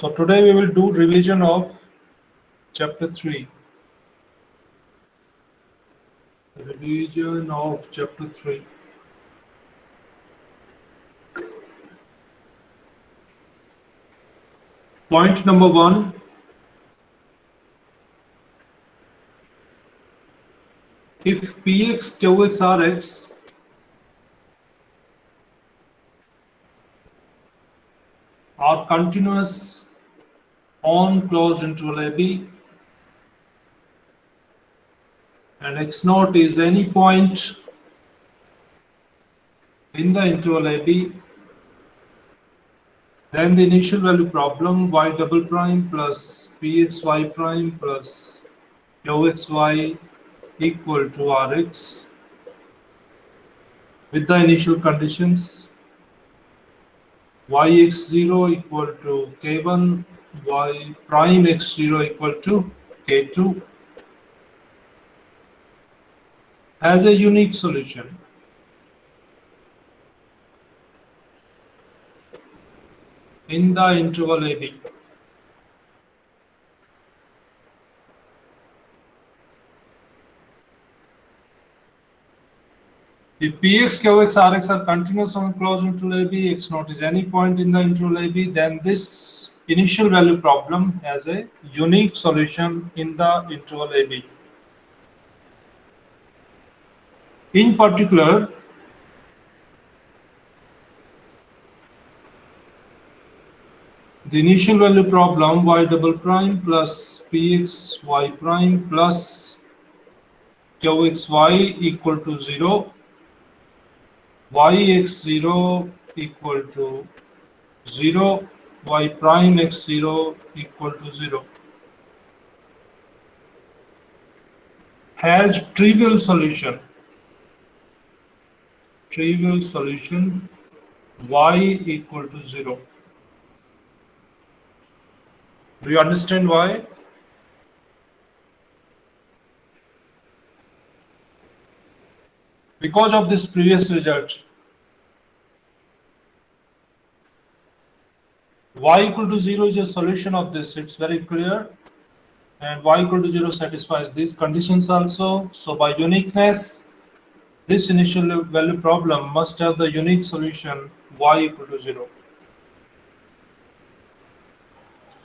So today we will do revision of chapter 3. Revision of chapter 3. Point number 1. If Px, Qx, Rx are continuous on closed interval AB and x0 is any point in the interval AB, then the initial value problem y double prime plus pxy prime plus qxy equal to Rx with the initial conditions yx0 equal to k1, y prime x0 equal to k2 has a unique solution. In the interval AB. If Px, Qx, Rx are continuous on closed interval AB, x0 is any point in the interval AB, then this initial value problem has a unique solution in the interval AB. In particular, the initial value problem y double prime plus px y prime plus qxy equal to 0, yx0 equal to 0, y prime x0 equal to 0 has trivial solution y equal to 0. Do you understand why? Because of this previous result, y equal to 0 is a solution of this. It's very clear. And y equal to 0 satisfies these conditions also. So by uniqueness, this initial value problem must have the unique solution y equal to 0.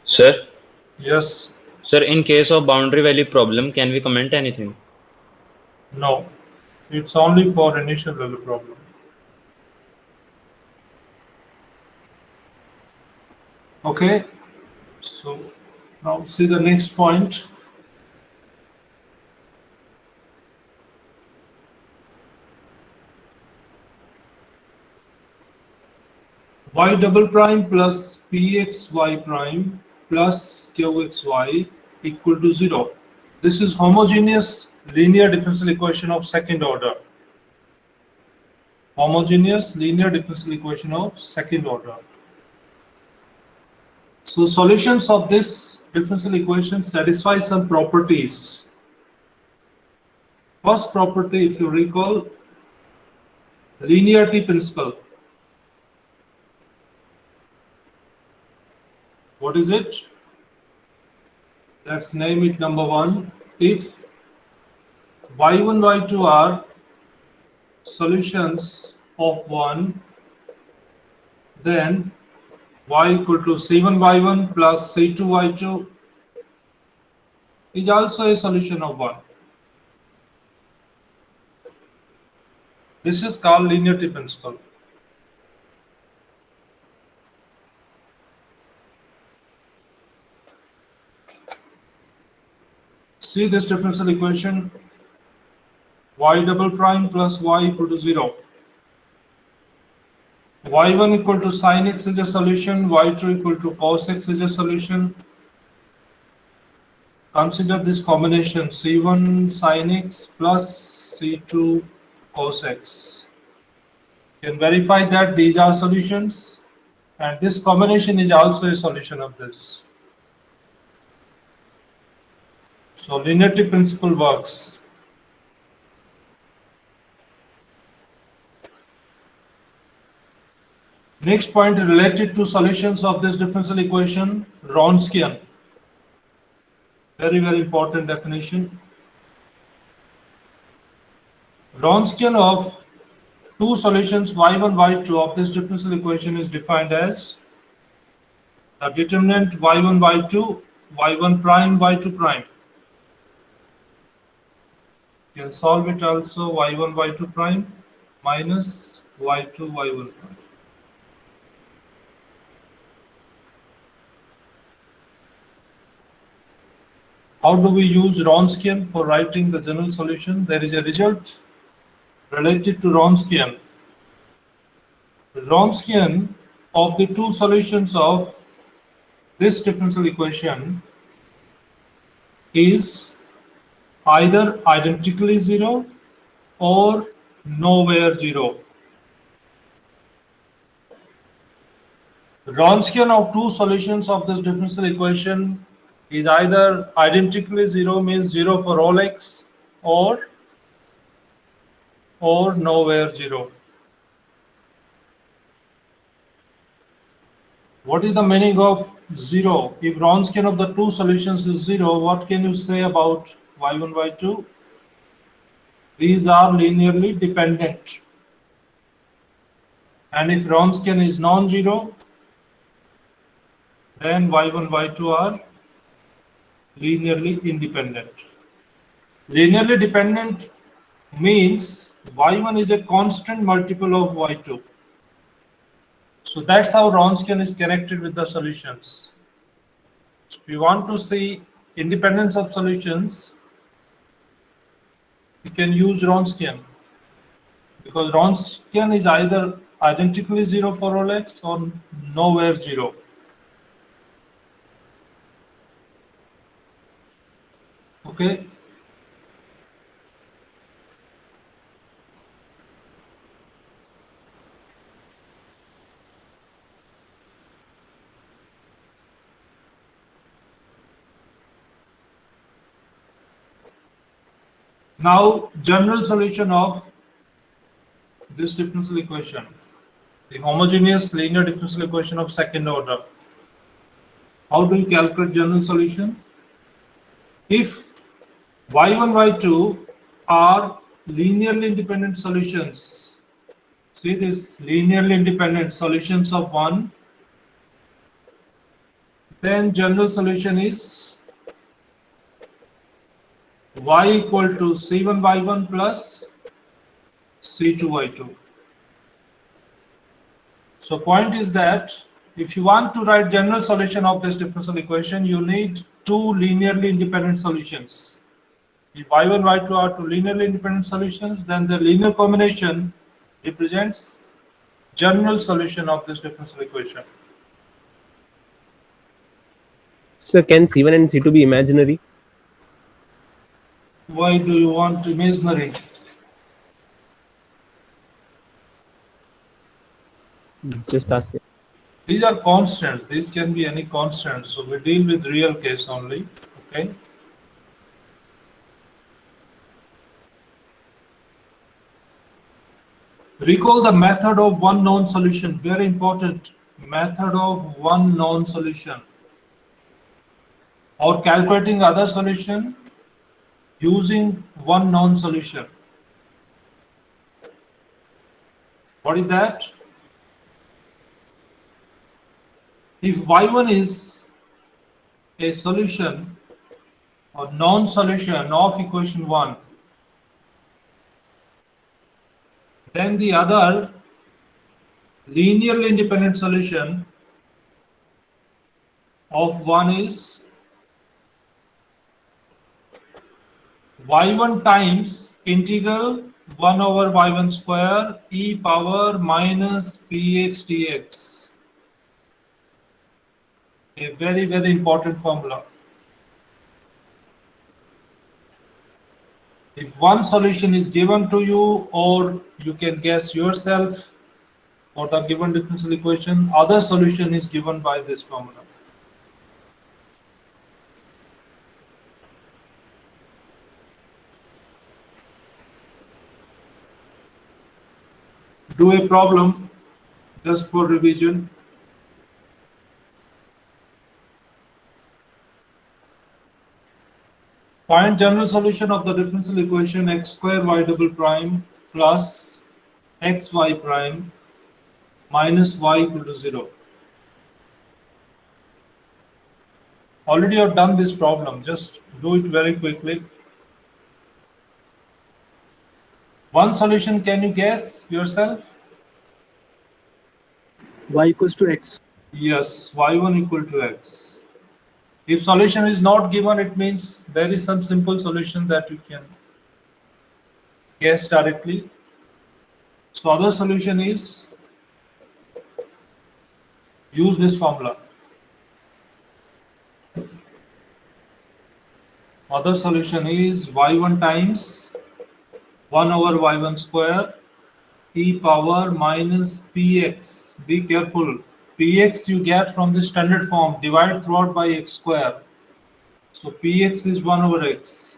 Sir? Yes. Sir, in case of boundary value problem, can we comment anything? No. It's only for initial value problem. Okay. So now see the next point. Y double prime plus pxy prime plus qxy equal to 0. This is homogeneous linear differential equation of second order. Homogeneous linear differential equation of second order. So solutions of this differential equation satisfy some properties. First property, if you recall, linearity principle. What is it? Let's name it number 1. If y1, y2 are solutions of 1, then y equal to c1y1 plus c2y2 is also a solution of 1. This is called linearity principle. See this differential equation, y double prime plus y equal to 0. y1 equal to sin x is a solution, y2 equal to cos x is a solution. Consider this combination c1 sin x plus c2 cos x. You can verify that these are solutions, and this combination is also a solution of this. So linearity principle works. Next point related to solutions of this differential equation, Wronskian. Very, very important definition. Wronskian of two solutions y1, y2 of this differential equation is defined as the determinant y1, y2, y1 prime, y2 prime. You can solve it also y1, y2 prime minus y2, y1 prime. How do we use Wronskian for writing the general solution? There is a result related to Wronskian. Wronskian of the two solutions of this differential equation is either identically zero or nowhere zero. Wronskian of two solutions of this differential equation is either identically zero, means zero for all x, or nowhere zero. What is the meaning of zero? If Wronskian of the two solutions is zero, what can you say about y1, y2? These are linearly dependent. And if Wronskian is non-zero, then y1, y2 are linearly independent. Linearly dependent means y1 is a constant multiple of y2. So that's how Wronskian is connected with the solutions. If you want to see independence of solutions, you can use Wronskian, because Wronskian is either identically zero for all x or nowhere zero. Okay. Now, general solution of this differential equation, the homogeneous linear differential equation of second order. How do you calculate general solution? If y1, y2 are linearly independent solutions, see this, linearly independent solutions of one, then general solution is y equal to c1 y1 plus c2 y2. So point is that if you want to write general solution of this differential equation, you need two linearly independent solutions. If y1, y2 are two linearly independent solutions, then the linear combination represents general solution of this differential equation. So can C1 and C2 be imaginary? Why do you want imaginary? Just asking. These are constants. These can be any constants. So we deal with real case only. Okay. Recall the method of one known solution. Very important. Method of one known solution. Or calculating other solution using one known solution. What is that? If y1 is a solution or non-solution of equation 1, then the other linearly independent solution of 1 is y1 times integral 1 over y1 square e power minus px dx. A very, very important formula. If one solution is given to you, or you can guess yourself for the given differential equation, other solution is given by this formula. Do a problem. just for revision. Find general solution of the differential equation x square y double prime plus xy prime minus y equal to 0. Already I've done this problem, just do it very quickly. One solution, can you guess yourself? Y equals to X. Yes, y1 equal to x. If solution is not given, it means there is some simple solution that you can guess directly. So other solution is use this formula. Other solution is y1 times 1 over y1 square e power minus px. Be careful. Px you get from the standard form, divide throughout by x square. So px is 1 over x.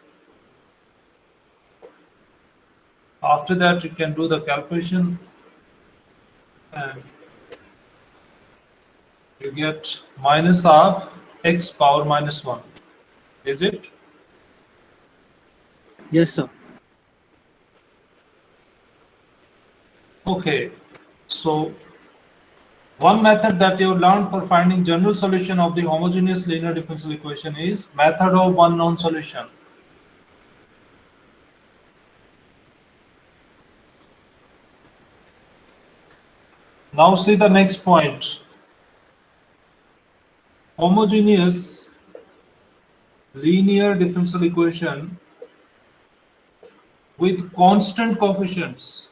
After that you can do the calculation and you get minus half x power minus 1. Is it? Yes, sir. Okay. So one method that you learned for finding general solution of the homogeneous linear differential equation is method of one known solution. Now see the next point. Homogeneous linear differential equation with constant coefficients.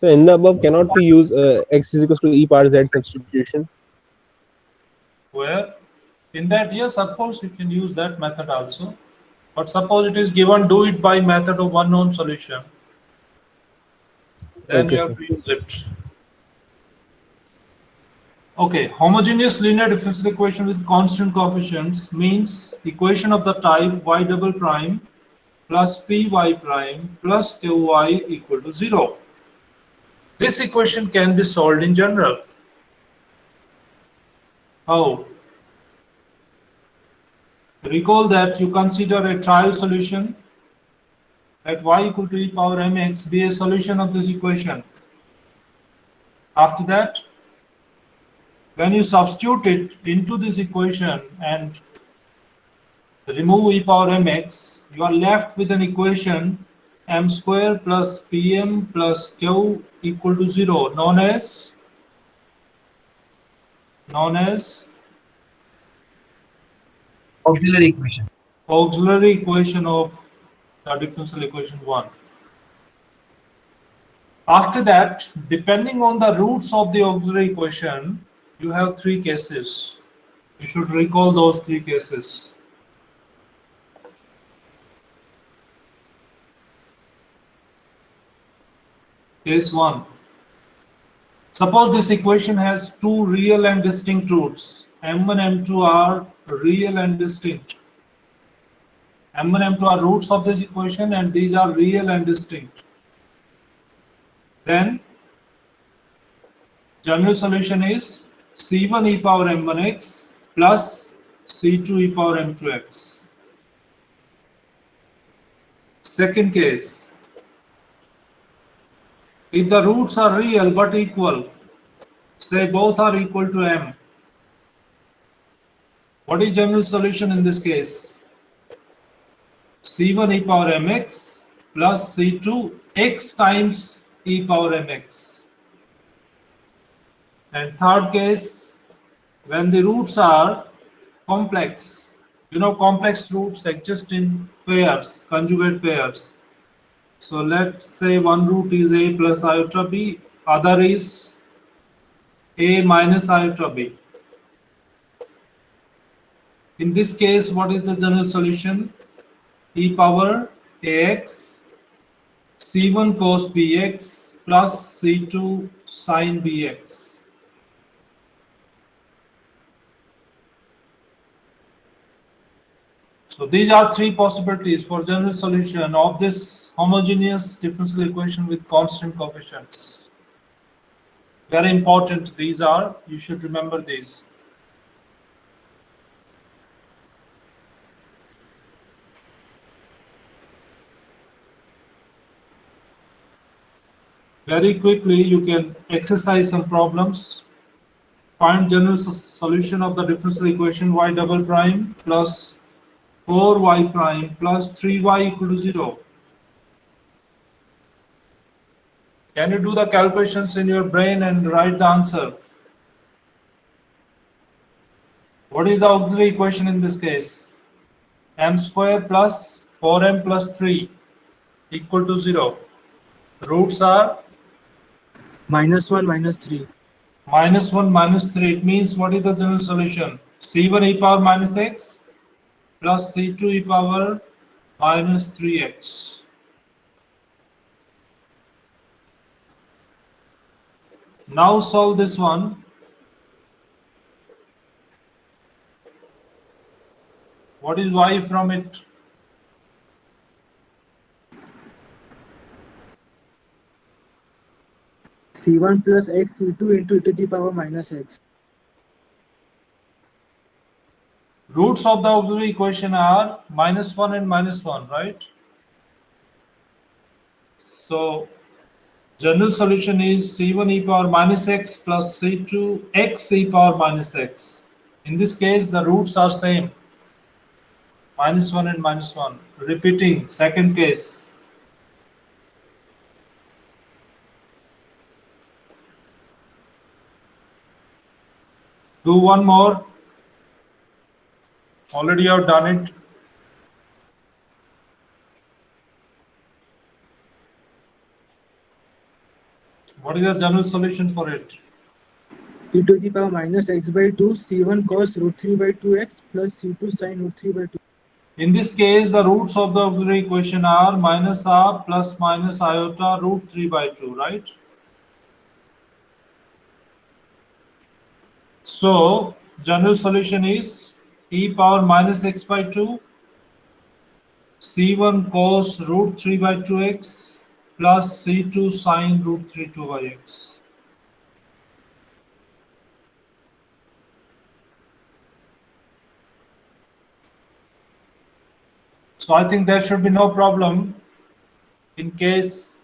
So in the above, cannot we use x is equals to e power z substitution? Where in that, yes, of course you can use that method also. But suppose it is given, do it by method of one known solution. Then Okay, you have sir. to use it. Okay, homogeneous linear differential equation with constant coefficients means equation of the type y double prime plus py prime plus qy equal to 0. This equation can be solved in general. How? Recall that you consider a trial solution at y equal to e power mx be a solution of this equation. After that, when you substitute it into this equation and remove e power mx, you are left with an equation m square plus pm plus q equal to 0, known as auxiliary equation. auxiliary equation of the differential equation 1. After that, depending on the roots of the auxiliary equation, you have three cases. You should recall those three cases. Case 1. Suppose this equation has two real and distinct roots. M1 and M2 are real and distinct. M1 and M2 are roots of this equation and these are real and distinct. Then general solution is C1 e power m1x plus C2 e power m2x. Second case, if the roots are real but equal, say both are equal to m, what is general solution in this case? C1 e power mx plus C2 x times e power mx. And third case, when the roots are complex, you know complex roots exist in pairs, conjugate pairs. So let's say one root is a plus iota b, other is a minus iota b. In this case, what is the general solution? E power ax c1 cos bx plus c2 sin bx. So these are three possibilities for general solution of this homogeneous differential equation with constant coefficients. Very important these are, you should remember these. Very quickly you can exercise some problems. Find general solution of the differential equation y double prime plus 4y prime plus 3y equal to 0. Can you do the calculations in your brain and write the answer? What is the auxiliary equation in this case? M square plus 4m plus 3 equal to 0. Roots are -1 -3. -1 -3. It means what is the general solution? C1 e power minus x plus C2 e power minus 3x. Now solve this one. What is y from it? C1 plus x C2 into e to the power minus x. Roots of the auxiliary equation are -1 and -1, right? So general solution is C1 e power minus x plus C2 x e power minus x. In this case, the roots are same. -1 and -1. Repeating, second case. Do one more. Already I've done it. What is the general solution for it? E to the power minus x by 2 C1 cos root 3 by 2x plus C2 sin root 3 by 2. In this case, the roots of the auxiliary equation are minus r plus minus iota root 3 by 2, right? So, general solution is e power minus x by 2 C1 cos root 3 by 2x plus C2 sin root 3 2 by x. So I think there should be no problem in case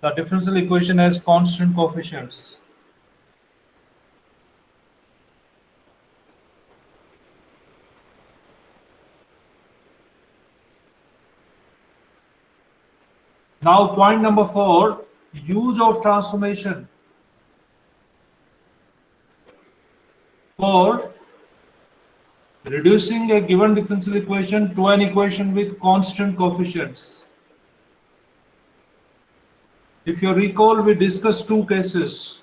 the differential equation has constant coefficients. Now point number 4, use of transformation. For reducing a given differential equation to an equation with constant coefficients. If you recall, we discussed two cases.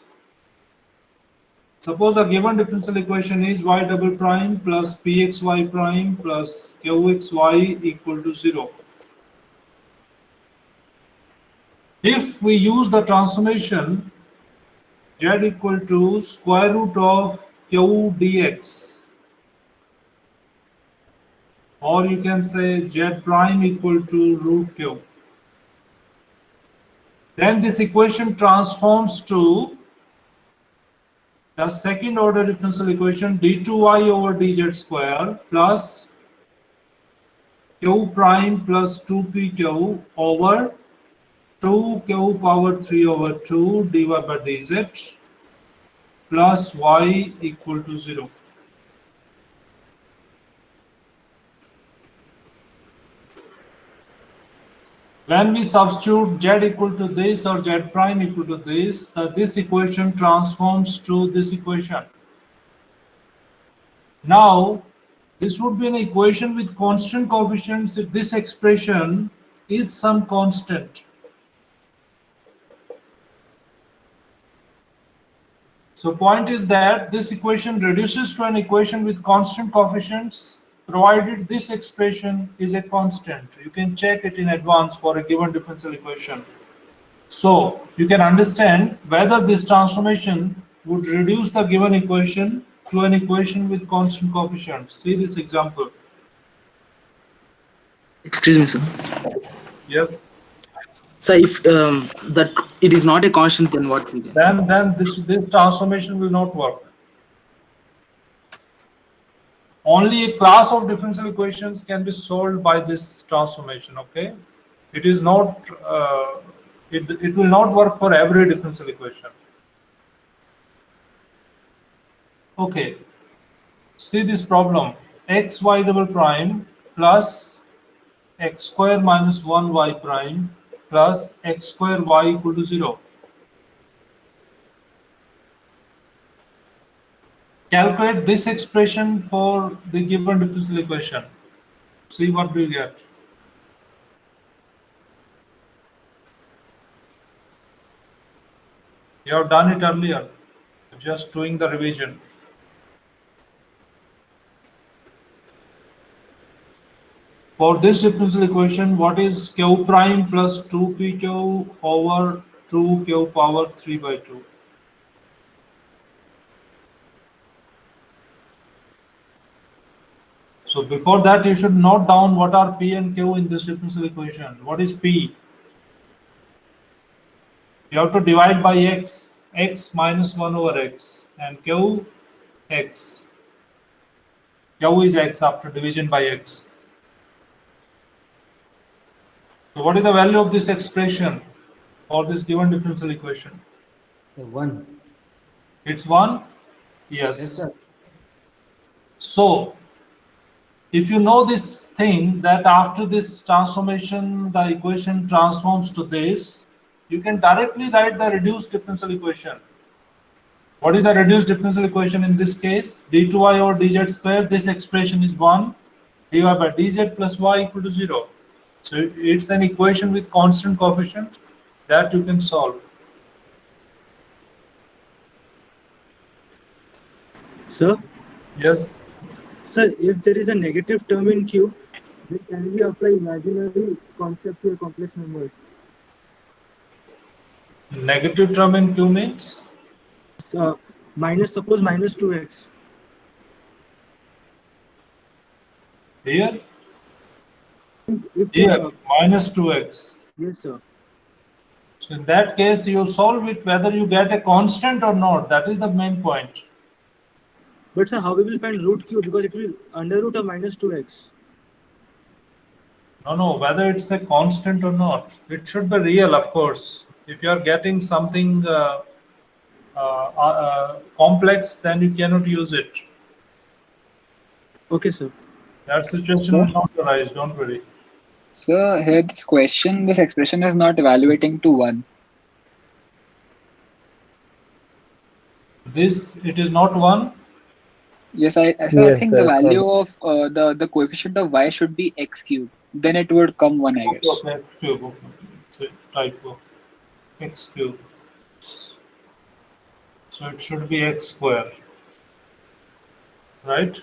Suppose the given differential equation is y double prime plus pxy prime plus qxy equal to 0. If we use the transformation z equal to square root of q dx, or you can say z prime equal to root q, then this equation transforms to the second order differential equation d2y over dz square plus q prime plus 2pq over 2q power 3 over 2 dy by dz plus y equal to 0. When we substitute z equal to this or z prime equal to this, this equation transforms to this equation. Now, this would be an equation with constant coefficients if this expression is some constant. So point is that this equation reduces to an equation with constant coefficients provided this expression is a constant. You can check it in advance for a given differential equation. So you can understand whether this transformation would reduce the given equation to an equation with constant coefficients. See this example. Excuse me, sir. Yes. So if that it is not a constant, then what we get? Then this transformation will not work. Only a class of differential equations can be solved by this transformation. Okay, it is not. It will not work for every differential equation. Okay, see this problem: x y double prime plus x square minus 1 y prime plus x square y equal to 0. Calculate this expression for the given differential equation. See what do you get. You have done it earlier, just doing the revision. For this differential equation, what is q prime plus 2pq over 2q power 3 by 2? So before that, you should note down what are p and q in this differential equation. What is p? You have to divide by x, x minus 1 over x, and q, x. Q is x after division by x. So what is the value of this expression for this given differential equation? 1. It's 1? Yes, Yes. sir. So, if you know this thing that after this transformation, the equation transforms to this, you can directly write the reduced differential equation. What is the reduced differential equation in this case? d2y over dz square, this expression is 1, dy by dz plus y equal to 0. So it's an equation with constant coefficient that you can solve. Sir, Yes. sir, if there is a negative term in Q, then can we apply imaginary concept to a complex numbers? Negative term in Q means? Suppose minus 2x. Here? If Here, minus 2x. yes, sir. So in that case, you solve it whether you get a constant or not. That is the main point. But sir, how we will find root Q, because it will under root of minus 2x. No, whether it's a constant or not. It should be real, of course. If you are getting something complex, then you cannot use it. Okay, sir. That situation Sir? will not arise, don't worry. So here this expression is not evaluating to 1. It is not 1. Yes, I Yes, think the sir, value of the coefficient of y should be x cube. Then it would come 1, I guess. Okay, x cube. Okay. So typo. X cube. So it should be x square. Right?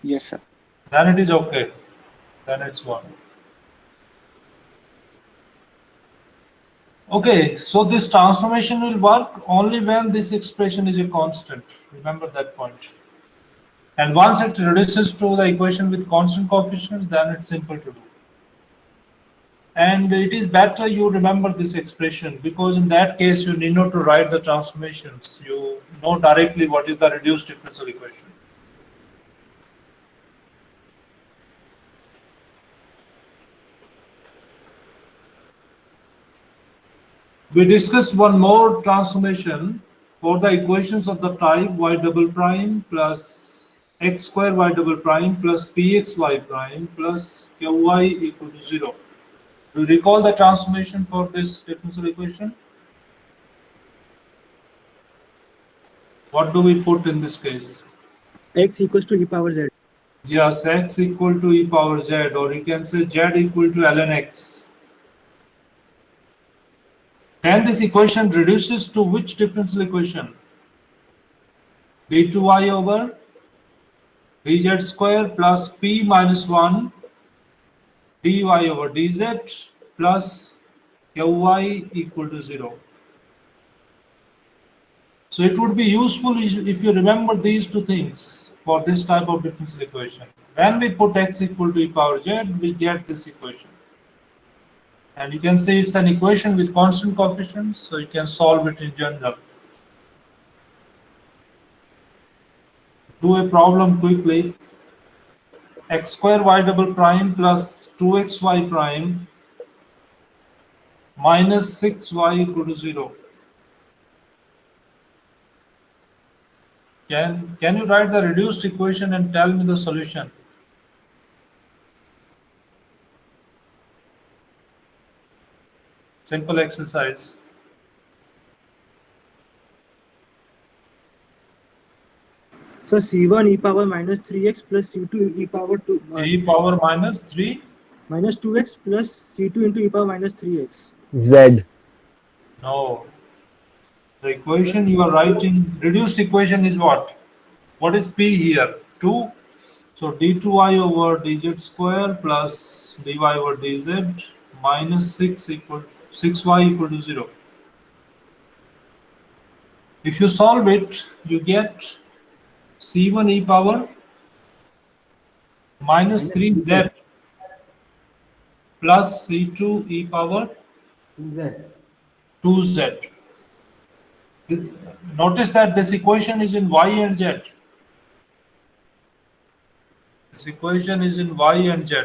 Yes, sir. Then it is okay. Then it's 1. Okay, so this transformation will work only when this expression is a constant. Remember that point. And once it reduces to the equation with constant coefficients, then it's simple to do. And it is better you remember this expression, because in that case you need not to write the transformations. You know directly what is the reduced differential equation. We discussed one more transformation for the equations of the type y double prime plus x square y double prime plus pxy prime plus qy equal to 0. Do you recall the transformation for this differential equation? What do we put in this case? X equals to e power z. Yes, x equal to e power z, or you can say z equal to ln x. And this equation reduces to which differential equation? d2y over dz square plus p minus 1 dy over dz plus qy equal to 0. So it would be useful if you remember these two things for this type of differential equation. When we put x equal to e power z, we get this equation. And you can see it's an equation with constant coefficients, so you can solve it in general. Do a problem quickly. X square y double prime plus 2xy prime minus 6y equal to 0. Can you write the reduced equation and tell me the solution? Simple exercise. So C1 e power minus 3x plus C2 e power 2 E power minus 3. minus 2x plus C2 into e power minus 3x. Z. No. The equation you are writing, reduced equation is what? What is P here? 2. So d2y over dz square plus dy over dz minus 6y equal to 0. If you solve it, you get c1 e power minus 3z plus c2 e power Z. 2z. Notice that this equation is in y and z. This equation is in y and z.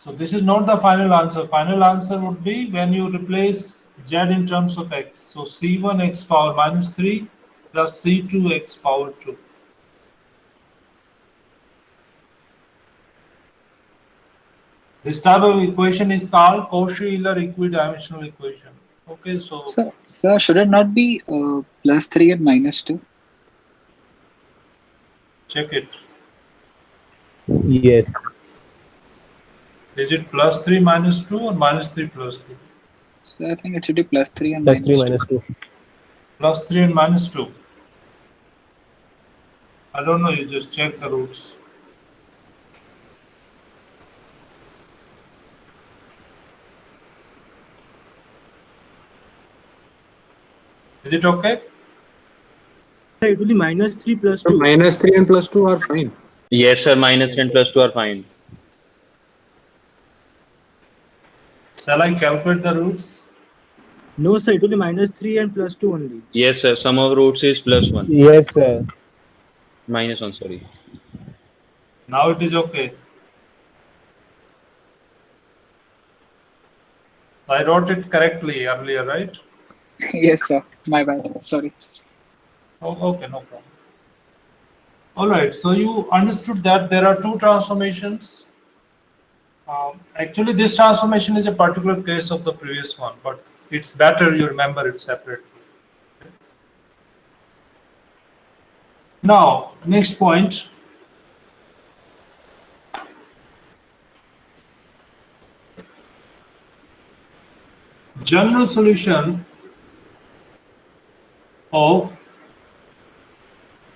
So this is not the final answer. Final answer would be when you replace z in terms of x. So c1 x power minus 3 plus c2 x power 2. This type of equation is called Cauchy-Euler equidimensional equation. Okay, so So should it not be plus 3 and minus 2? check it. Yes. Is it plus 3 minus 2 or minus 3 plus 2? So I think it should be plus 3 and Plus minus 3 2. minus 2. Plus 3 and minus 2. I don't know, you just check the roots. Is it okay? It will be minus 3 plus So 2. minus 3 and plus 2 are fine. Yes, sir. Minus 10 plus 2 are fine. Shall I calculate the roots? No, sir, it will be minus 3 and plus 2 only. Yes, sir. Sum of roots is plus 1. Yes, sir. Minus 1, sorry. Now it is okay. I wrote it correctly earlier, right? Yes, sir. My bad. Sorry. Oh, okay, no problem. All right, so you understood that there are two transformations. Actually, this transformation is a particular case of the previous one, but it's better you remember it separately. Now, next point. General solution of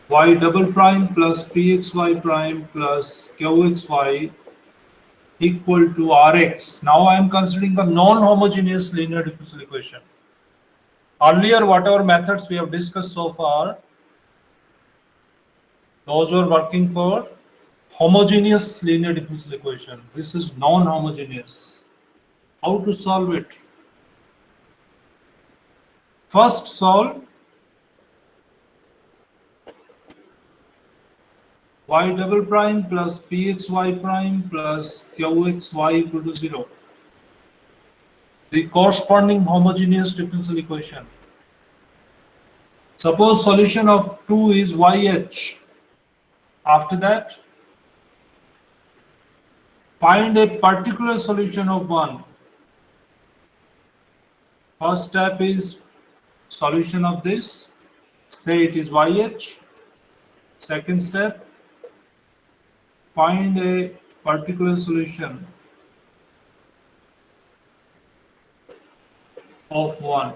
y double prime plus pxy prime plus qxy equal to Rx. Now I am considering the non-homogeneous linear differential equation. Earlier, whatever methods we have discussed so far, those were working for homogeneous linear differential equation. This is non-homogeneous. How to solve it? First, solve y double prime plus pxy prime plus qxy equal to 0. The corresponding homogeneous differential equation. Suppose solution of 2 is yh. After that, find a particular solution of 1. First step is solution of this. Say it is yh. Second step, find a particular solution of 1.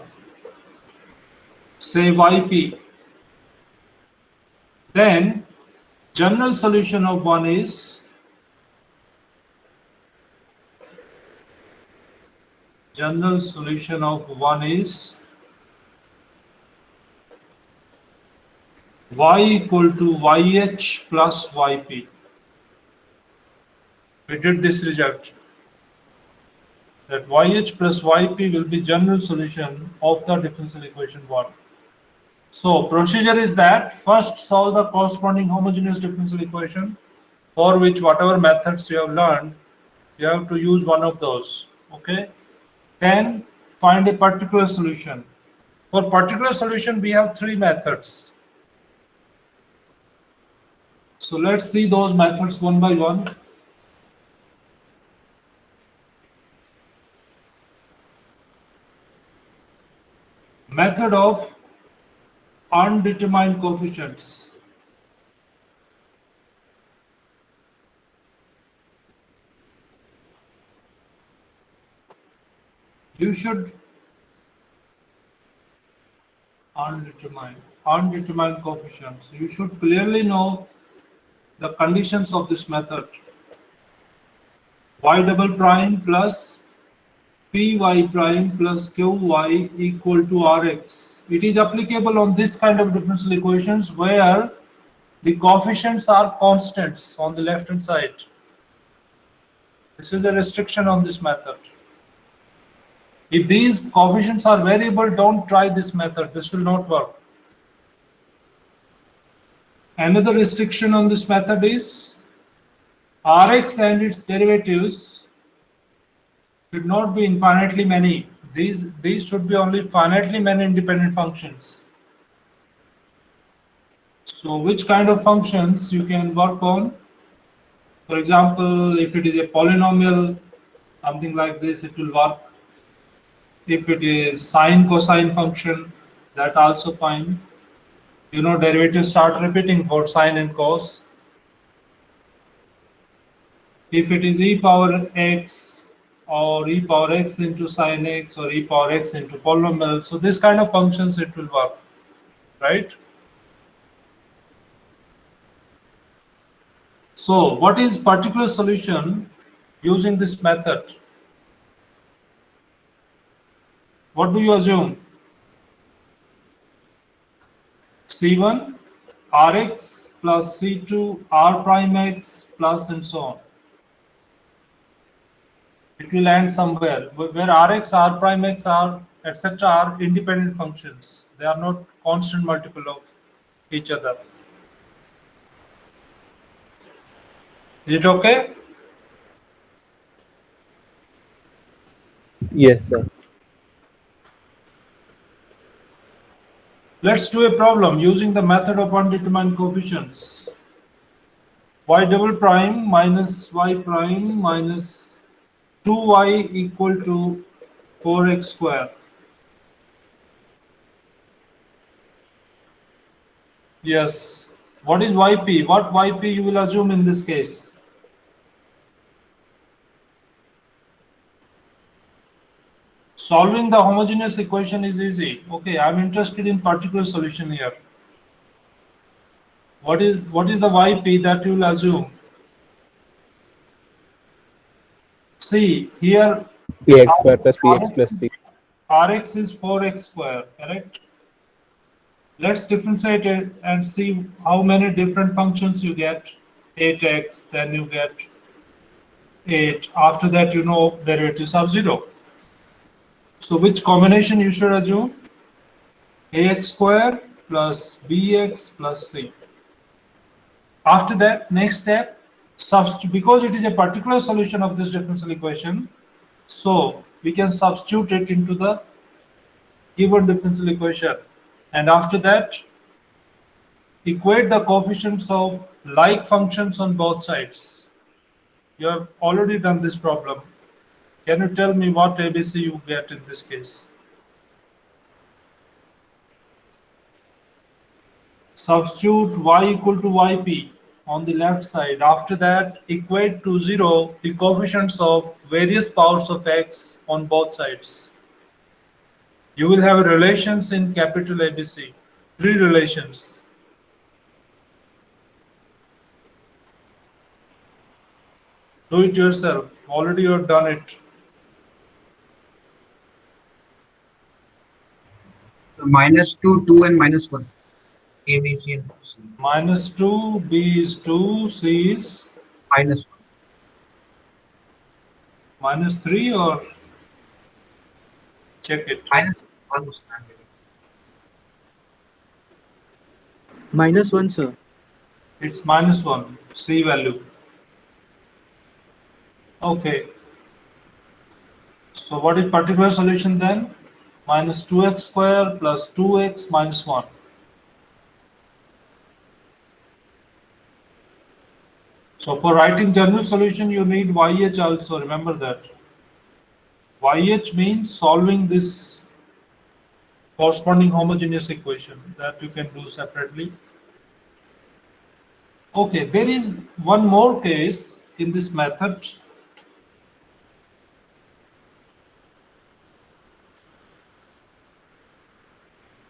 Say yp. Then general solution of 1 is y equal to yh plus yp. We did this result. That yh plus yp will be general solution of the differential equation 1. So procedure is that first solve the corresponding homogeneous differential equation, for which whatever methods you have learned, you have to use one of those. Okay. Then find a particular solution. For particular solution, we have three methods. So let's see those methods one by one. Method of undetermined coefficients. You should undetermined coefficients. You should clearly know the conditions of this method. Y double prime plus py prime plus qy equal to rx. It is applicable on this kind of differential equations where the coefficients are constants on the left hand side. This is a restriction on this method. If these coefficients are variable, don't try this method. This will not work. Another restriction on this method is Rx and its derivatives should not be infinitely many. These should be only finitely many independent functions. So which kind of functions you can work on? For example, if it is a polynomial, something like this, it will work. If it is sine cosine function, that also fine. You know, derivatives start repeating for sine and cos. If it is e power x or e power x into sine x or e power x into polynomial, so this kind of functions it will work, right? So what is particular solution using this method? What do you assume? C1 Rx plus C2 R prime x plus and so on. It will end somewhere where Rx, R prime x, R etc. are independent functions. They are not constant multiple of each other. Is it okay? Yes, sir. Let's do a problem using the method of undetermined coefficients. Y double prime minus y prime minus 2y equal to 4x square. Yes. What is yp? What yp you will assume in this case? Solving the homogeneous equation is easy. Okay, I'm interested in particular solution here. What is the yp that you will assume? See here, Px square plus px plus c. Rx is 4x square, correct? Let's differentiate it and see how many different functions you get. 8x, then you get 8. After that, you know derivatives are 0. So which combination you should assume? Ax square plus bx plus c. After that, next step, because it is a particular solution of this differential equation, so we can substitute it into the given differential equation. And after that, equate the coefficients of like functions on both sides. You have already done this problem. Can you tell me what ABC you get in this case? Substitute y equal to yp on the left side. After that, equate to 0 the coefficients of various powers of x on both sides. You will have relations in capital ABC, 3 relations. Do it yourself. Already you have done it. -2, 2 and -1. A, B, C, and C. Minus 2, B is 2, C is Minus 1. minus 3, or check it. Minus 1 was not given. -1, sir. It's minus 1, C value. Okay. So what is particular solution then? Minus 2x square plus 2x minus 1. So for writing general solution, you need YH also, remember that. YH means solving this corresponding homogeneous equation that you can do separately. Okay, there is one more case in this method.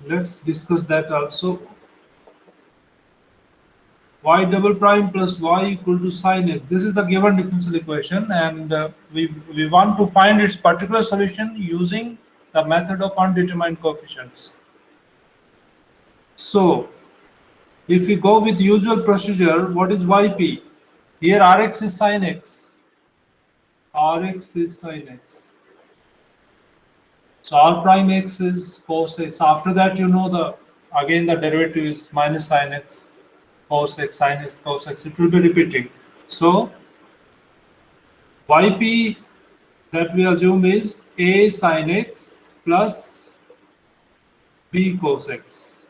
Let's discuss that also. Y double prime plus y equal to sin x. This is the given differential equation, and we want to find its particular solution using the method of undetermined coefficients. So, if we go with usual procedure, what is yp? Here Rx is sin x. Rx is sin x. So R prime x is cos x. After that, you know the derivative is minus sin x, cos x, sin x, cos x. It will be repeating. So yp that we assume is a sin x plus b cos x.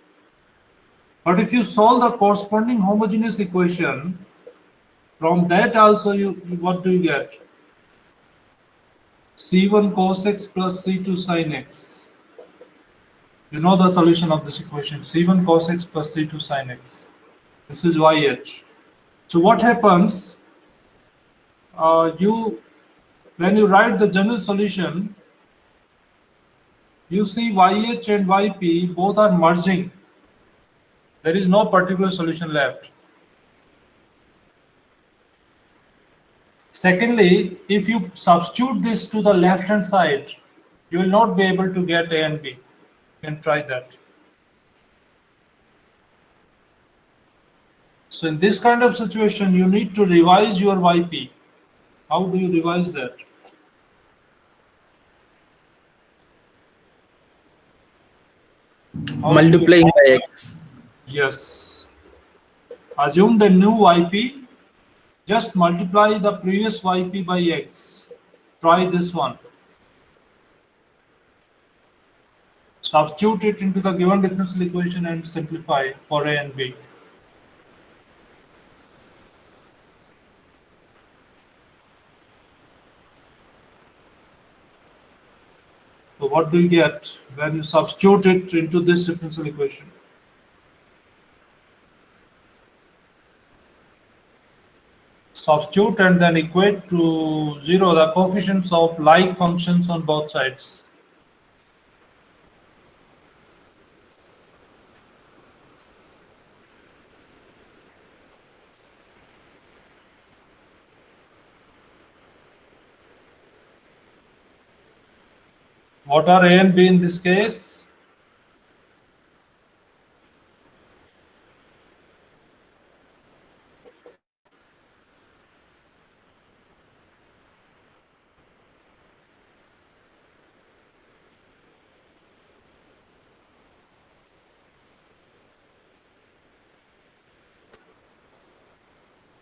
But if you solve the corresponding homogeneous equation, from that also what do you get? C1 cos x plus C2 sin x. You know the solution of this equation, C1 cos x plus C2 sin x. This is YH. So what happens? When you write the general solution, you see YH and YP both are merging. There is no particular solution left. Secondly, if you substitute this to the left hand side, you will not be able to get A and B. You can try that. So in this kind of situation, you need to revise your YP. How do you revise that? Multiplying by x. Yes. Assume the new YP. Just multiply the previous YP by x. Try this one. Substitute it into the given differential equation and simplify for A and B. So what do you get when you substitute it into this differential equation? Substitute and then equate to 0 the coefficients of like functions on both sides. What are A and B in this case?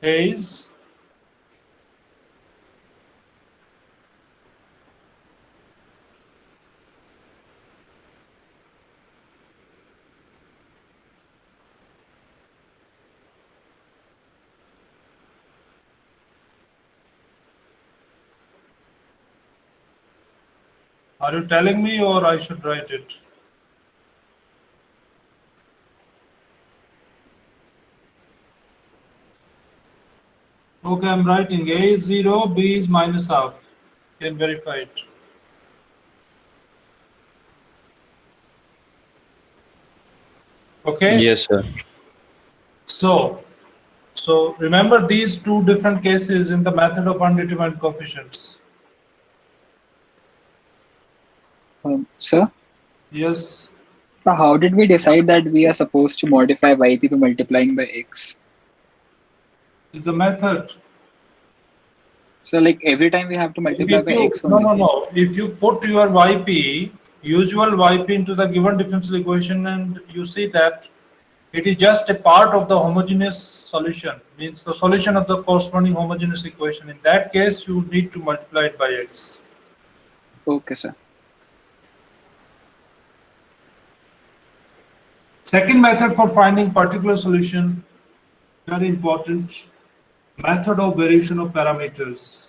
A is Are you telling me or I should write it? Okay, I'm writing A is 0, B is minus half. You can verify it. Okay? Yes, sir. So remember these two different cases in the method of undetermined coefficients. Sir, Yes. So how did we decide that we are supposed to modify yp by multiplying by x? Is the method. So like every time we have to multiply by x No, only. no, no. If you put your yp, usual yp into the given differential equation, and you see that it is just a part of the homogeneous solution, means the solution of the corresponding homogeneous equation. In that case, you need to multiply it by x. Okay, sir. Second method for finding particular solution, very important, method of variation of parameters.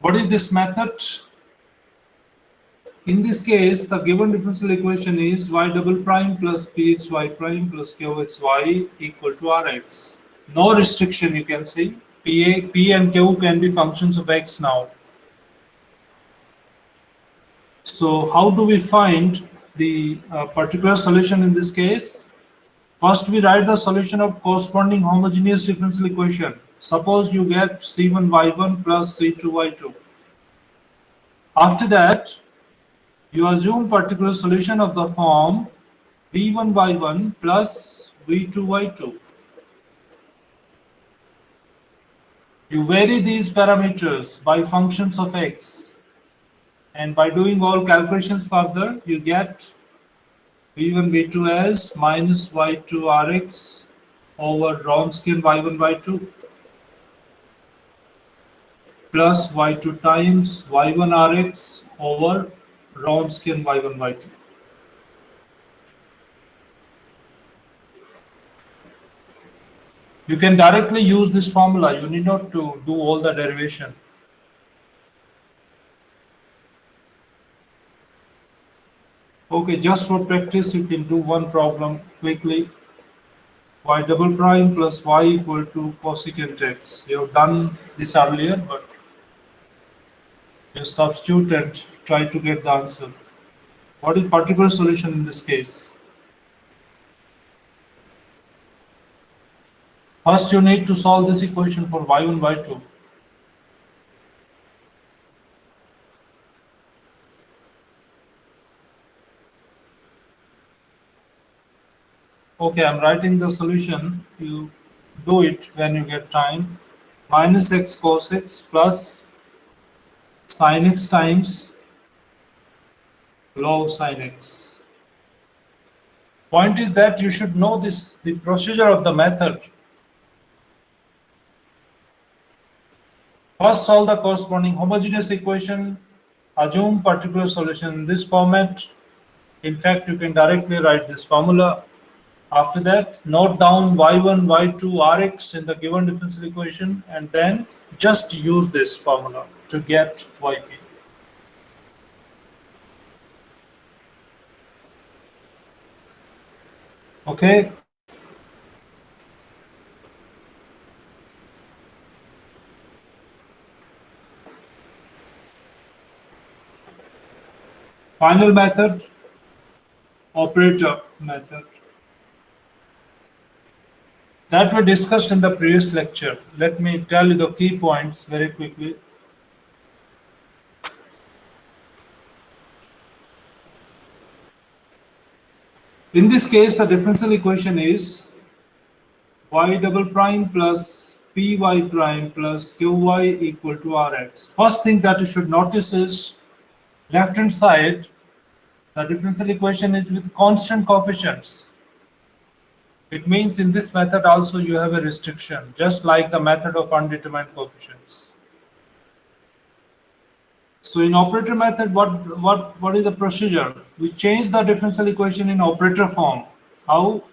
What is this method? In this case, the given differential equation is y double prime plus pxy prime plus qxy equal to rx. No restriction, you can see. P and q can be functions of x now. So how do we find the particular solution in this case? First, we write the solution of corresponding homogeneous differential equation. Suppose you get c1y1 plus c2y2. After that, you assume particular solution of the form v1y1 plus v2y2. You vary these parameters by functions of x, and by doing all calculations further, you get v1 v2 as minus y2 rx over Wronskian y1 y2 plus y2 times y1 rx over Wronskian y1 y2. You can directly use this formula. You need not to do all the derivation. Okay, just for practice, you can do one problem quickly. Y double prime plus y equal to cosecant x. You have done this earlier, but you substitute and try to get the answer. What is particular solution in this case? First, you need to solve this equation for y1, y2. Okay, I'm writing the solution. You do it when you get time. Minus x cos x plus sin x times log sin x. Point is that you should know this, the procedure of the method. First, solve the corresponding homogeneous equation, assume particular solution in this format. In fact, you can directly write this formula. After that, note down y1, y2, rx in the given differential equation, and then just use this formula to get yp. Okay. Final method, operator method. That we discussed in the previous lecture. Let me tell you the key points very quickly. In this case, the differential equation is y double prime plus py prime plus qy equal to rx. First thing that you should notice is left hand side, the differential equation is with constant coefficients. It means in this method also you have a restriction, just like the method of undetermined coefficients. So in operator method, what is the procedure? We change the differential equation in operator form. How?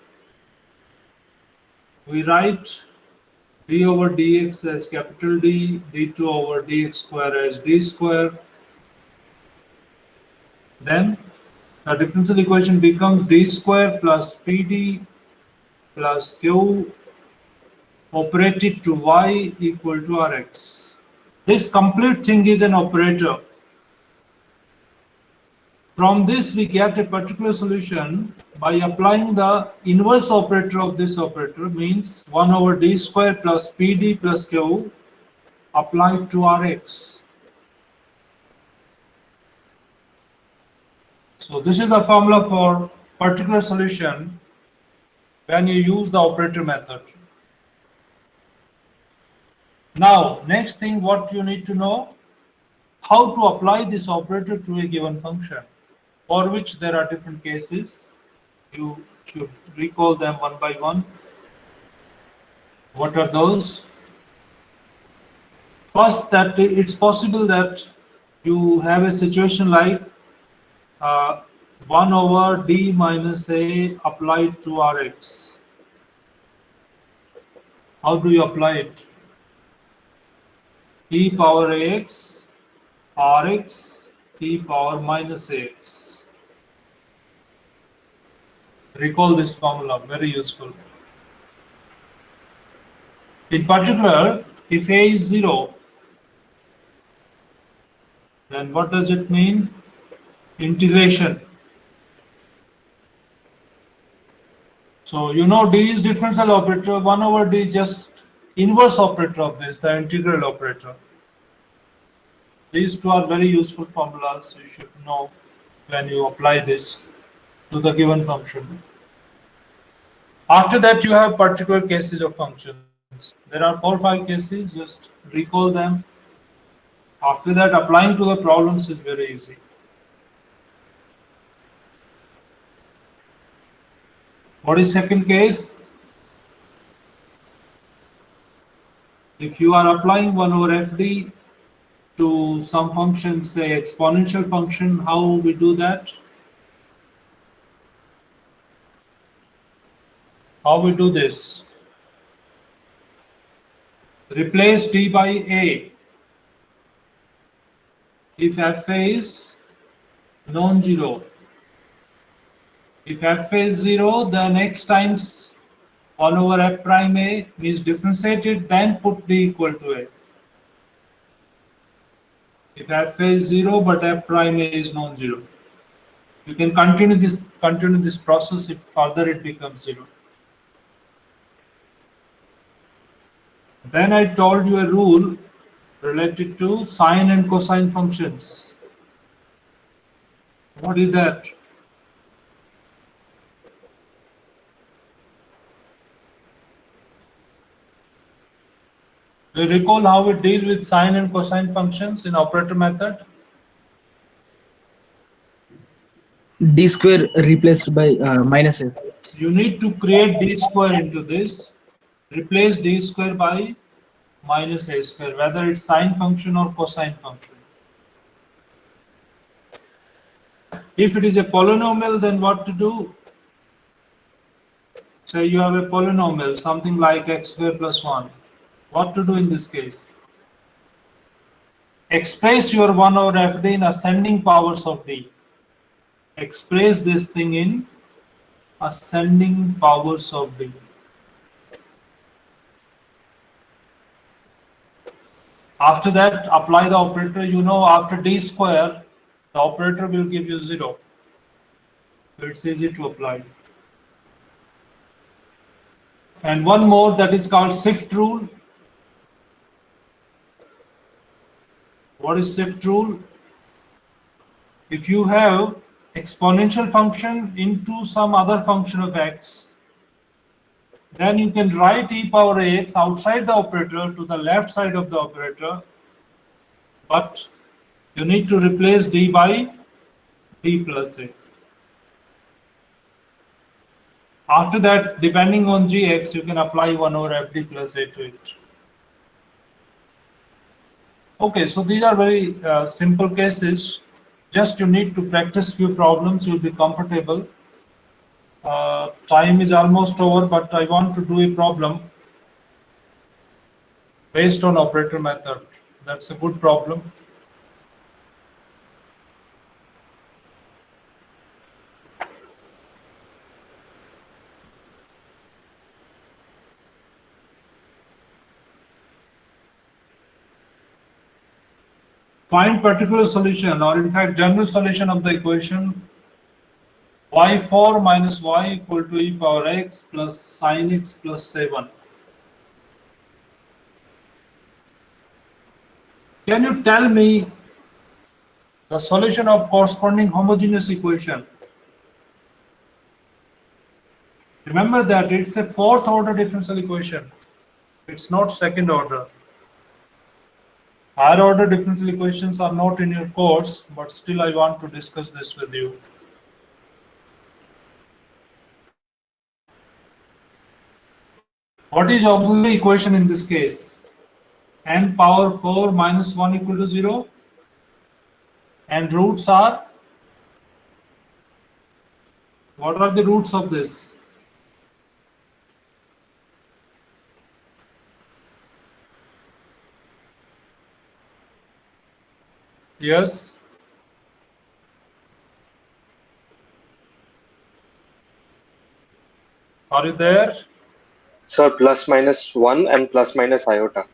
We write d over dx as capital D, d2 over dx square as d square. Then the differential equation becomes d square plus pd plus q operated to y equal to rx. This complete thing is an operator. From this, we get a particular solution by applying the inverse operator of this operator, means 1 over d square plus pd plus q applied to Rx. So this is the formula for particular solution when you use the operator method. Now, next thing what you need to know, how to apply this operator to a given function, for which there are different cases. You should recall them one by one. What are those? First, that it's possible that you have a situation like 1 over d minus a applied to Rx. How do you apply it? E power ax, Rx, e power minus ax. Recall this formula, very useful. In particular, if a is 0, then what does it mean? Integration. So you know d is differential operator, 1 over d is just inverse operator of this, the integral operator. These two are very useful formulas you should know when you apply this to the given function. After that, you have particular cases of functions. There are 4 or 5 cases, just recall them. After that, applying to the problems is very easy. What is second case? If you are applying 1 over fd to some function, say exponential function, how we do that? How we do this? Replace d by a. If f is non-zero. If f is 0, then x times 1 over f prime a means differentiate it, then put d equal to a. If f is 0 but f prime a is non-zero, you can continue this process. If further it becomes 0. Then I told you a rule related to sine and cosine functions. What is that? Do you recall how we deal with sine and cosine functions in operator method? D square replaced by minus a. You need to create d square into this. Replace d square by minus a square, whether it's sine function or cosine function. If it is a polynomial, then what to do? Say you have a polynomial, something like x square plus 1. What to do in this case? Express your 1 over fd in ascending powers of d. Express this thing in ascending powers of d. After that, apply the operator. You know, after d square, the operator will give you 0. So it's easy to apply. And one more, that is called shift rule. What is shift rule? If you have exponential function into some other function of x, then you can write e power ax outside the operator to the left side of the operator, but you need to replace d by d plus a. After that, depending on gx, you can apply 1 over fd plus a to it. Okay, so these are very simple cases. Just you need to practice few problems, you'll be comfortable. Time is almost over, but I want to do a problem based on operator method. That's a good problem. Find particular solution, or in fact general solution of the equation y4 minus y equal to e power x plus sin x plus 7. Can you tell me the solution of corresponding homogeneous equation? Remember that it's a fourth order differential equation. It's not second order. Higher order differential equations are not in your course, but still I want to discuss this with you. What is auxiliary equation in this case? N power 4 minus 1 equal to 0. And roots are? What are the roots of this? Yes. Are you there? Sir, plus minus 1 and plus minus iota.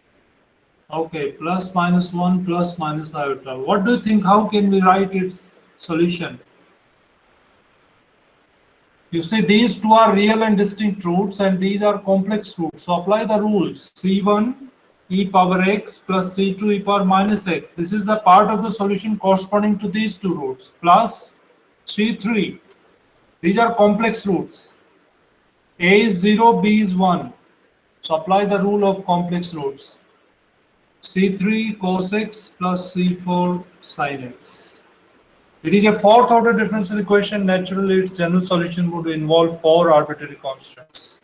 Okay, plus minus 1 plus minus iota. What do you think? How can we write its solution? You see, these two are real and distinct roots, and these are complex roots. So apply the rules. C1 e power x plus C2 e power minus x. This is the part of the solution corresponding to these two roots, plus C3. These are complex roots. A is 0, B is 1. So apply the rule of complex roots. C3 cos x plus C4 sin x. It is a fourth order differential equation. Naturally, its general solution would involve 4 arbitrary constants.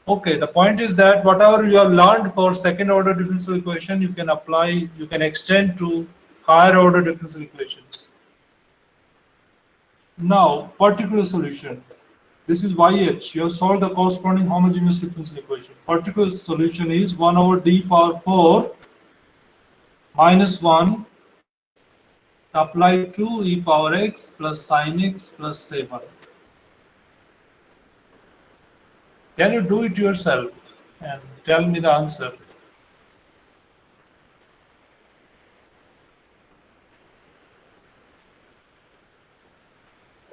Okay, the point is that whatever you have learned for second order differential equation, you can apply, you can extend to higher order differential equations. Now, particular solution. This is YH. You have solved the corresponding homogeneous differential equation. Particular solution is 1 over d power 4 minus 1 applied to e power x plus sin x plus 7. Can you do it yourself and tell me the answer?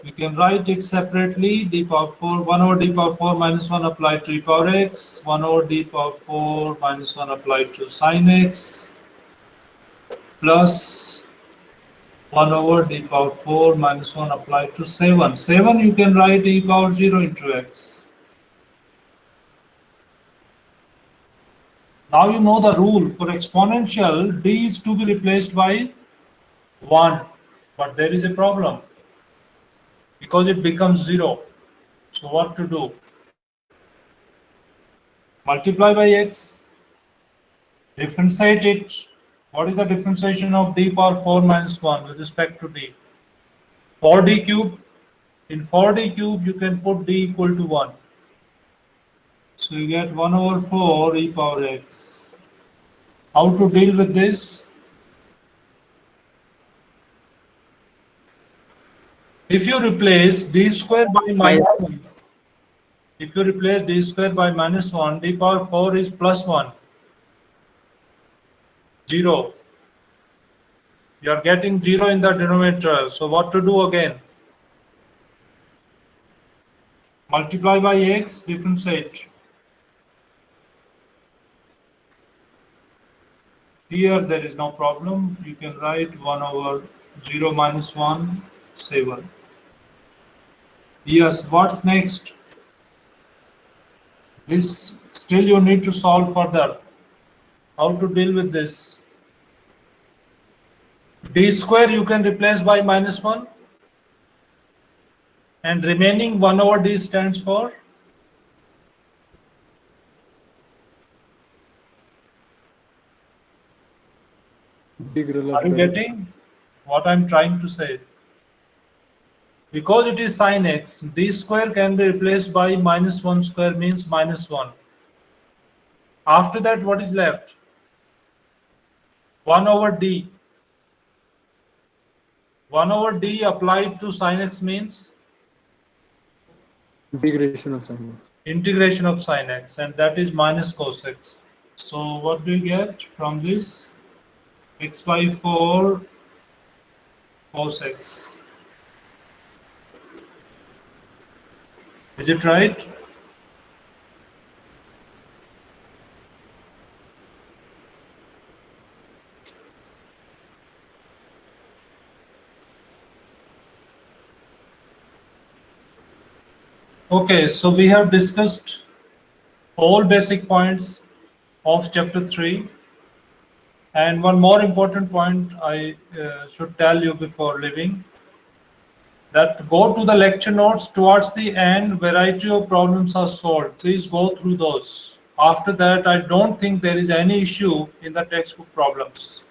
You can write it separately. D power 4, 1 over d power 4 minus 1 applied to e power x, 1 over d power 4 minus 1 applied to sin x, plus 1 over d power 4 minus 1 applied to 7. 7 you can write e power 0 into x. Now you know the rule. For exponential, d is to be replaced by 1. But there is a problem, because it becomes 0. So what to do? Multiply by x, differentiate it. What is the differentiation of d power 4 minus 1 with respect to d? 4d cube. In 4d cube, you can put d equal to 1. So you get 1 over 4 e power x. How to deal with this? If you replace d square by minus 1, if you replace d square by minus 1, d power 4 is plus 1. 0. You are getting 0 in the denominator. So what to do again? Multiply by x, differentiate. Here there is no problem. You can write 1 over 0 minus 1, 7. Yes, what's next? This still you need to solve further. How to deal with this? D square you can replace by minus 1, and remaining 1 over d stands for? Integral Are you of getting what I'm trying to say? Because it is sin x, d square can be replaced by minus 1 square, means minus 1. After that, what is left? 1 over d. 1 over d applied to sin x means integration of sin. integration of sin x, and that is minus cos x. So what do you get from this? x by 4 cos x. Is it right? Okay, so we have discussed all basic points of chapter 3. And one more important point I should tell you before leaving, that go to the lecture notes towards the end, variety of problems are solved. Please go through those. After that, I don't think there is any issue in the textbook problems.